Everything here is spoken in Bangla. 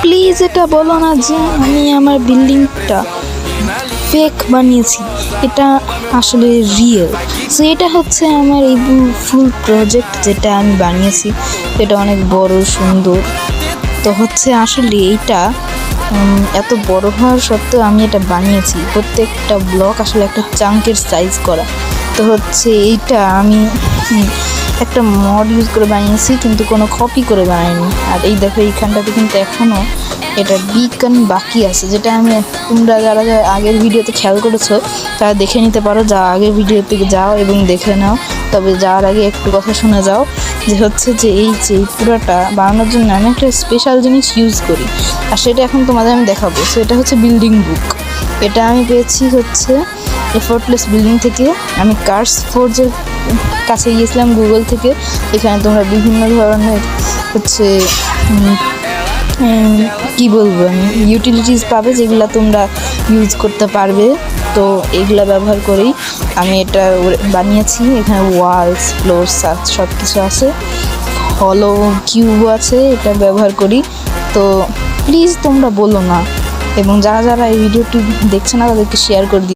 প্লিজ এটা বলো না যে আমি আমার বিল্ডিংটা ফেক বানিয়েছি, এটা আসলে রিয়েল। সো এটা হচ্ছে আমার এই ফুল প্রজেক্ট যেটা আমি বানিয়েছি, এটা অনেক বড় সুন্দর। তো হচ্ছে আসলে এইটা এত বড় হওয়ার সত্ত্বেও আমি এটা বানিয়েছি, প্রত্যেকটা ব্লক আসলে একটা চাঙ্কের সাইজ করা। তো হচ্ছে এইটা আমি একটা মড ইউজ করে বানিয়েছি, কিন্তু কোনো কপি করে বানাইনি। আর এই দেখো এইখানটাতে কিন্তু এখনও এটা বিকন বাকি আছে, যেটা আমি তোমরা যারা আগের ভিডিওতে খেয়াল করেছো তারা দেখে নিতে পারো, যা আগের ভিডিওতে যাও এবং দেখে নাও। তবে যাওয়ার আগে একটু কথা শুনে যাও, যে হচ্ছে যে এই পুরোটা বানানোর জন্য আমি একটা স্পেশাল জিনিস ইউজ করি, আর সেটা এখন তোমাদের আমি দেখাবো। সো এটা হচ্ছে বিল্ডিং বুক। এটা আমি পেয়েছি হচ্ছে এফোর্টলেস বিল্ডিং থেকে। আমি কার্স ফোর্জের কাছে গিয়েছিলাম গুগল থেকে। এখানে তোমরা বিভিন্ন ধরনের হচ্ছে কী বলবো আমি ইউটিলিটিস পাবে, যেগুলো তোমরা ইউজ করতে পারবে। তো এগুলো ব্যবহার করেই আমি এটা বানিয়েছি। এখানে ওয়ালস, ফ্লোর, সব কিছু আছে, হলো কিউবও আছে, এটা ব্যবহার করি। তো প্লিজ তোমরা বলো না, এবং যারা যারা এই ভিডিওটি দেখছে না তাদেরকে শেয়ার করে দিই।